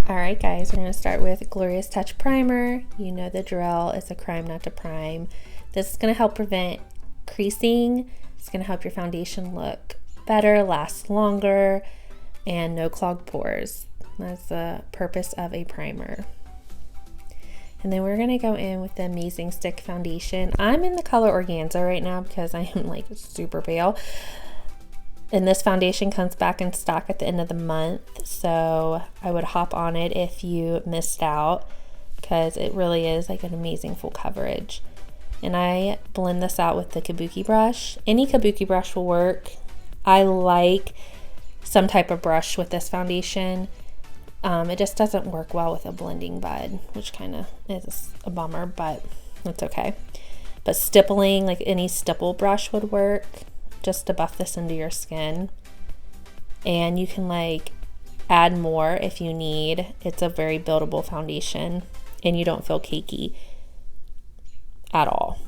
Alright guys, we're going to start with Glorious Touch Primer. You know the drill, it's a crime not to prime. This is going to help prevent creasing. It's going to help your foundation look better, last longer, and no clogged pores. That's the purpose of a primer. And then we're going to go in with the Amazing Stick Foundation. I'm in the color Organza right now because I am like super pale. And this foundation comes back in stock at the end of the month, so I would hop on it if you missed out because it really is like an amazing full coverage. And I blend this out with the kabuki brush. Any kabuki brush will work. I like some type of brush with this foundation. It just doesn't work well with a blending bud, which kind of is a bummer, but it's okay. But stippling, like any stipple brush would work, just to buff this into your skin. And you can like add more if you need. It's a very buildable foundation and you don't feel cakey at all.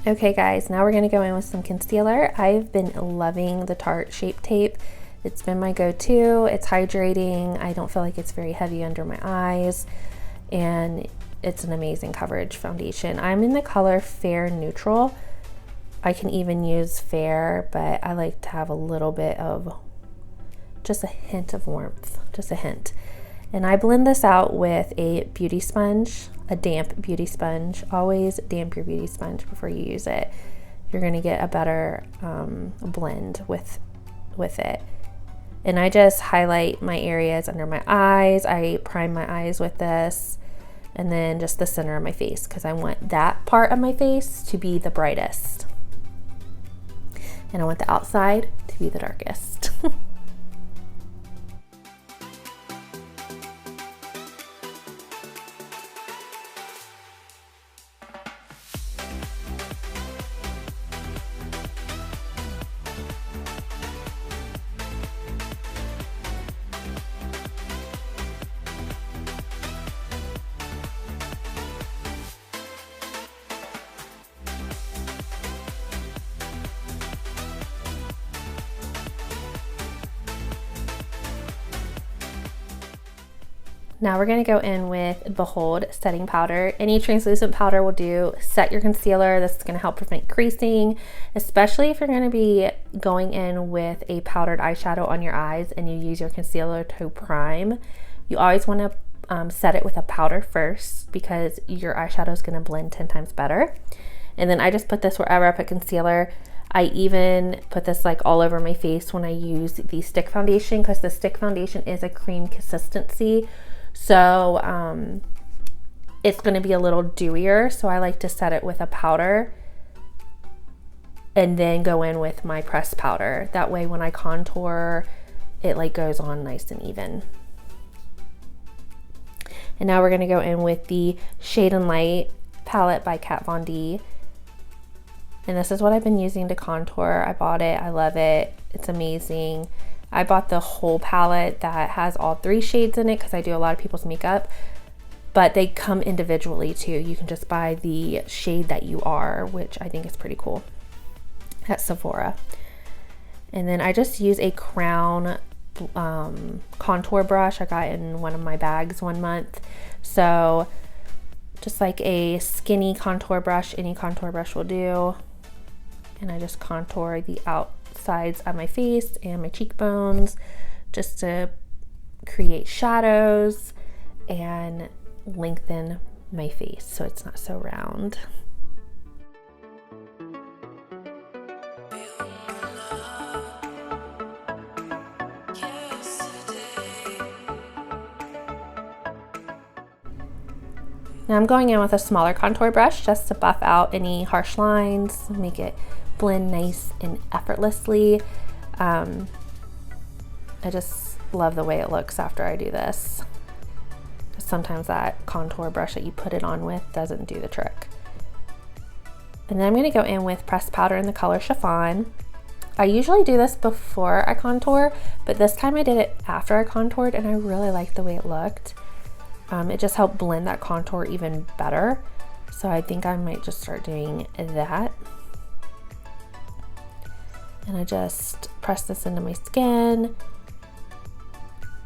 Okay guys, now we're going to go in with some concealer. I've been loving the Tarte Shape Tape. It's been my go-to. It's hydrating. I don't feel like it's very heavy under my eyes, and it's an amazing coverage foundation. I'm in the color Fair Neutral. I can even use fair, but I like to have a little bit of, just a hint of warmth, just a hint. And I blend this out with a beauty sponge, a damp beauty sponge. Always damp your beauty sponge before you use it. You're gonna get a better blend with it. And I just highlight my areas under my eyes. I prime my eyes with this, and then just the center of my face, because I want that part of my face to be the brightest. And I want the outside to be the darkest. Now we're going to go in with Behold setting powder. Any translucent powder will do. Set your concealer. This is going to help prevent creasing, especially if you're going to be going in with a powdered eyeshadow on your eyes and you use your concealer to prime. You always want to set it with a powder first because your eyeshadow is going to blend 10 times better. And then I just put this wherever I put concealer. I even put this like all over my face when I use the stick foundation, because the stick foundation is a cream consistency. So it's going to be a little dewier, so I like to set it with a powder and then go in with my pressed powder. That way when I contour, it like goes on nice and even. And now we're going to go in with the Shade and Light palette by Kat Von D. And this is what I've been using to contour. I bought it, I love it, it's amazing. I bought the whole palette that has all 3 shades in it because I do a lot of people's makeup, but they come individually too. You can just buy the shade that you are, which I think is pretty cool, at Sephora. And then I just use a Crown contour brush I got in one of my bags one month. So just like a skinny contour brush, any contour brush will do. And I just contour the outsides of my face and my cheekbones just to create shadows and lengthen my face so it's not so round. Now I'm going in with a smaller contour brush just to buff out any harsh lines, make it blend nice and effortlessly. I just love the way it looks after I do this. Sometimes that contour brush that you put it on with doesn't do the trick. And then I'm going to go in with pressed powder in the color Chiffon. I usually do this before I contour, but this time I did it after I contoured and I really liked the way it looked. It just helped blend that contour even better. So I think I might just start doing that. And I just press this into my skin.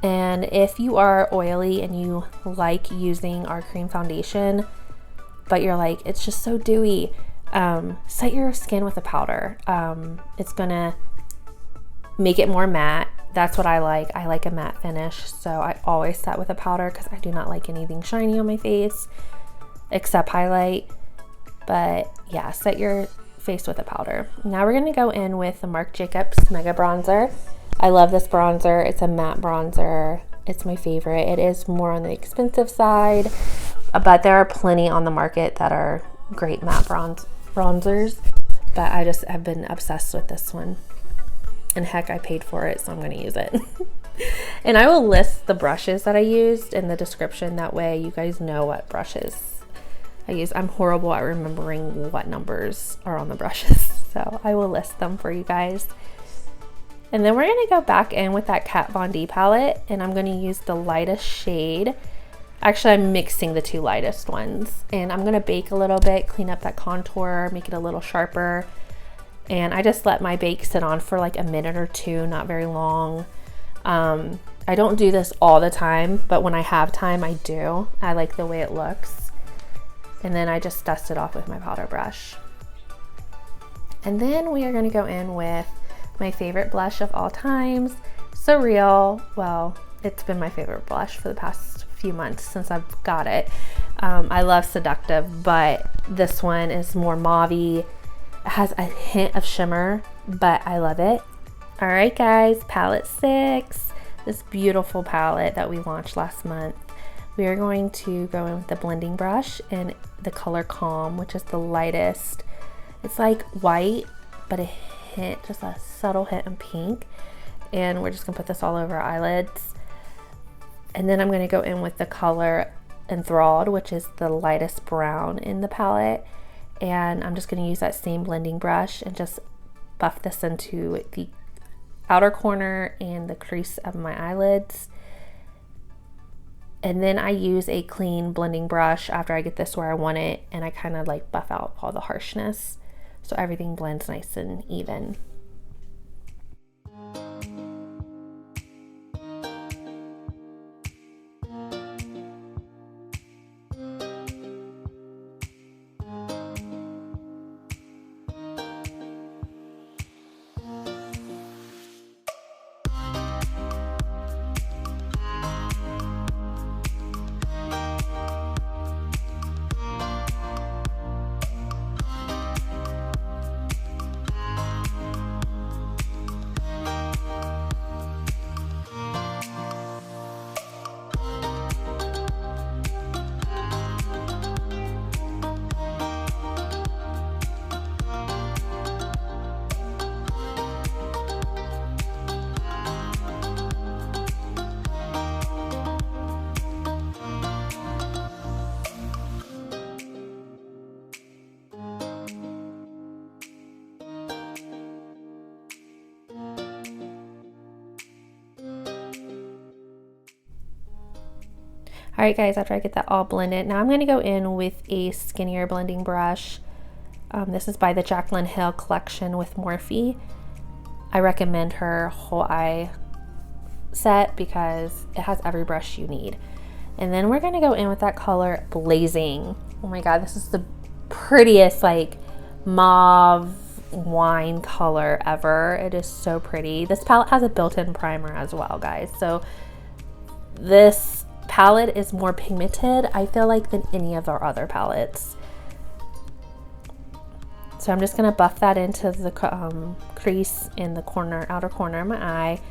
And if you are oily and you like using our cream foundation, but you're like, it's just so dewy, set your skin with a powder. It's gonna make it more matte. That's what I like. I like a matte finish, so I always set with a powder because I do not like anything shiny on my face except highlight. But yeah, set your face with a powder. Now we're gonna go in with the Marc Jacobs Mega Bronzer. I love this bronzer. It's a matte bronzer. It's my favorite. It is more on the expensive side, but there are plenty on the market that are great matte bronzers. But I just have been obsessed with this one. And heck, I paid for it, so I'm going to use it. And I will list the brushes that I used in the description. That way you guys know what brushes I use. I'm horrible at remembering what numbers are on the brushes, so I will list them for you guys. And then we're going to go back in with that Kat Von D palette, and I'm going to use the lightest shade. Actually, I'm mixing the two lightest ones, and I'm going to bake a little bit, clean up that contour, make it a little sharper. And I just let my bake sit on for like a minute or two, not very long. I don't do this all the time, but when I have time, I do. I like the way it looks. And then I just dust it off with my powder brush. And then we are going to go in with my favorite blush of all times, Surreal. Well, it's been my favorite blush for the past few months since I've got it. I love Seductive, but this one is more mauve-y. It has a hint of shimmer, but I love it. All right, guys, palette 6, this beautiful palette that we launched last month. We are going to go in with the blending brush in the color Calm, which is the lightest. It's like white, but a hint, just a subtle hint of pink. And we're just gonna put this all over our eyelids. And then I'm gonna go in with the color Enthralled, which is the lightest brown in the palette. And I'm just going to use that same blending brush and just buff this into the outer corner and the crease of my eyelids. And then I use a clean blending brush after I get this where I want it, and I kind of like buff out all the harshness so everything blends nice and even. All right, guys, after I get that all blended, now I'm going to go in with a skinnier blending brush. This is by the Jaclyn Hill collection with Morphe. I recommend her whole eye set because it has every brush you need. And then we're going to go in with that color Blazing. Oh my God, this is the prettiest like mauve wine color ever. It is so pretty. This palette has a built-in primer as well, guys. So this palette is more pigmented, I feel like, than any of our other palettes. So I'm just going to buff that into the crease in the outer corner of my eye,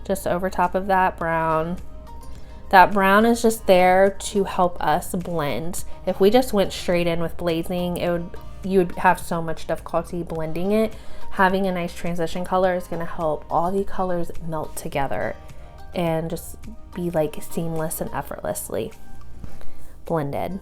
just over top of that brown. That brown is just there to help us blend. If we just went straight in with blazing, you would have so much difficulty blending it. Having a nice transition color is going to help all the colors melt together and just be like seamless and effortlessly blended.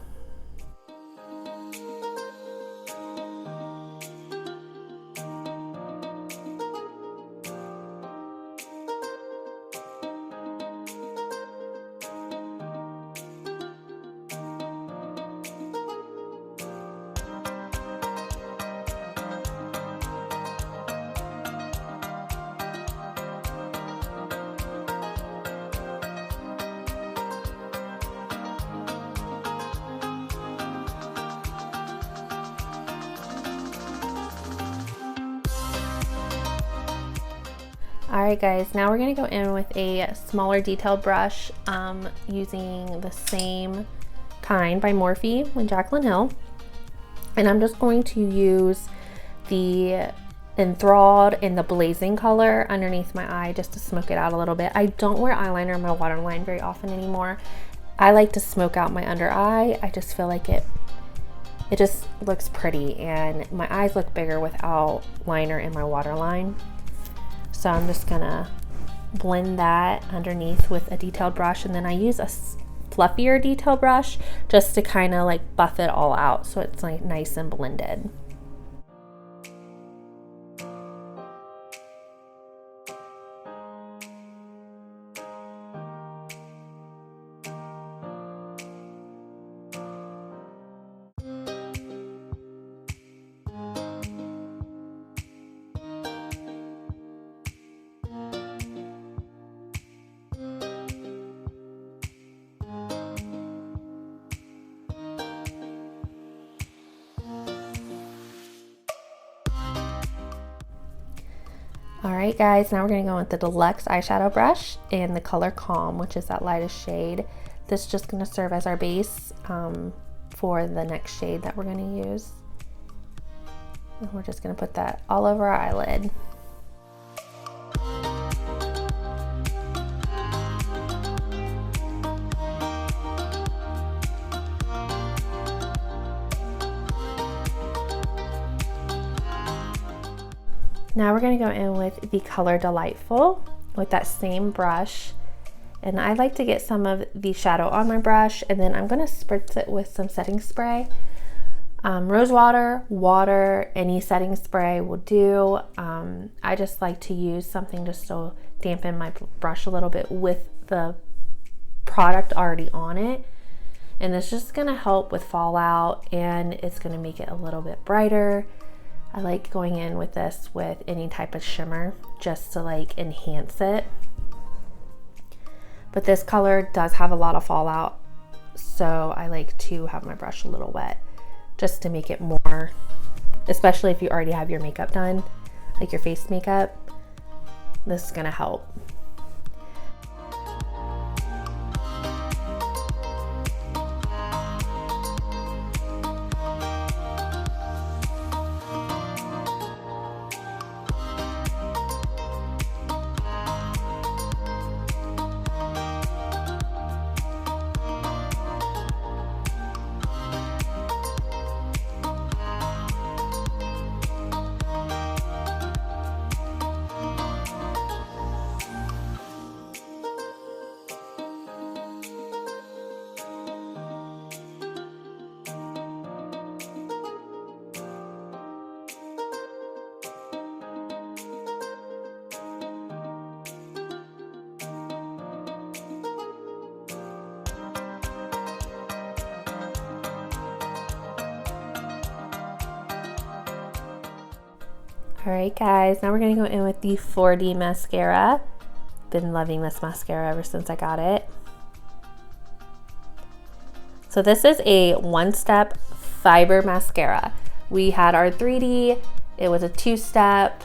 Alright guys, now we're going to go in with a smaller detailed brush using the same kind by Morphe with Jaclyn Hill. And I'm just going to use the Enthralled and the Blazing color underneath my eye just to smoke it out a little bit. I don't wear eyeliner in my waterline very often anymore. I like to smoke out my under eye. I just feel like it just looks pretty, and my eyes look bigger without liner in my waterline. So I'm just gonna blend that underneath with a detailed brush, and then I use a fluffier detail brush just to kind of like buff it all out so it's like nice and blended. Alright guys, now we're going to go with the Deluxe eyeshadow brush in the color Calm, which is that lightest shade. This is just going to serve as our base for the next shade that we're going to use. And we're just going to put that all over our eyelid. Now we're going to go in with the color Delightful with that same brush, and I like to get some of the shadow on my brush, and then I'm going to spritz it with some setting spray. Rose water, any setting spray will do. I just like to use something just to dampen my brush a little bit with the product already on it, and it's just going to help with fallout, and it's going to make it a little bit brighter. I like going in with this with any type of shimmer just to like enhance it. But this color does have a lot of fallout, so I like to have my brush a little wet just to make it more, especially if you already have your makeup done, like your face makeup. This is gonna help. Alright guys, now we're going to go in with the 4D mascara. Been loving this mascara ever since I got it. So this is a one-step fiber mascara. We had our 3D, it was a two-step.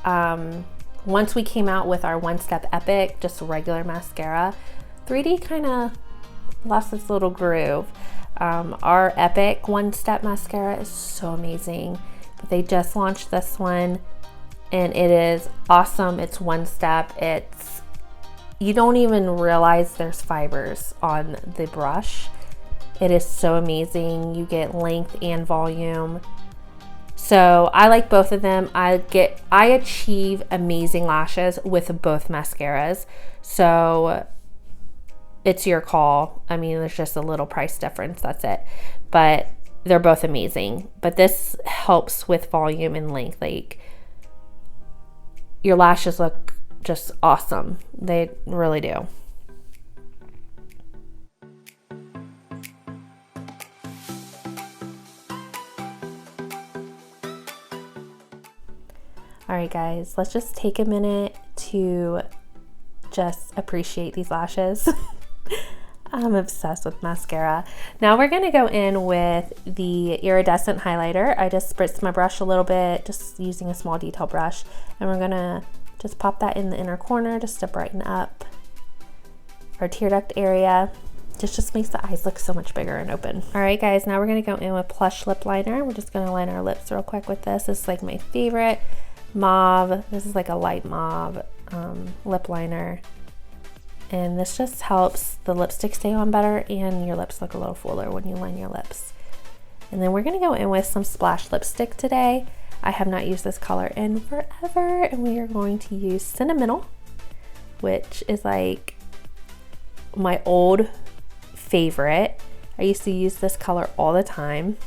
Once we came out with our one-step Epic, just regular mascara, 3D kind of lost its little groove. Our Epic One Step mascara is so amazing, but they just launched this one and it is awesome. It's one step. You don't even realize there's fibers on the brush. It is so amazing. You get length and volume. So I like both of them. I achieve amazing lashes with both mascaras. So it's your call. I mean, there's just a little price difference, that's it. But they're both amazing. But this helps with volume and length. Like, your lashes look just awesome. They really do. All right, guys, let's just take a minute to just appreciate these lashes. I'm obsessed with mascara. Now we're gonna go in with the iridescent highlighter. I just spritzed my brush a little bit, just using a small detail brush, and we're gonna just pop that in the inner corner just to brighten up our tear duct area. This just makes the eyes look so much bigger and open. All right, guys, now we're gonna go in with Plush lip liner. We're just gonna line our lips real quick with this. This is like my favorite mauve. This is like a light mauve lip liner. And this just helps the lipstick stay on better and your lips look a little fuller when you line your lips. And then we're gonna go in with some Splash lipstick today. I have not used this color in forever, and we are going to use Sentimental, which is like my old favorite. I used to use this color all the time,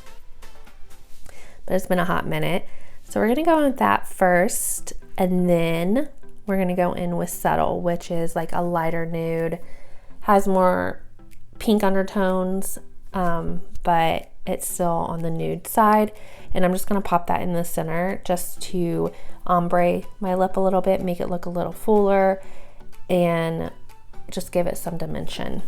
but it's been a hot minute. So we're gonna go in with that first, and then we're gonna go in with Subtle, which is like a lighter nude, has more pink undertones, but it's still on the nude side. And I'm just gonna pop that in the center just to ombre my lip a little bit, make it look a little fuller, and just give it some dimension.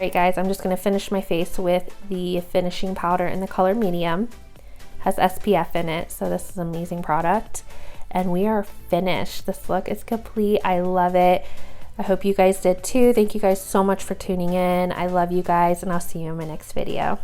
Alright guys, I'm just going to finish my face with the finishing powder in the color medium. Has SPF in it, so this is an amazing product. And we are finished. This look is complete. I love it. I hope you guys did too. Thank you guys so much for tuning in. I love you guys, and I'll see you in my next video.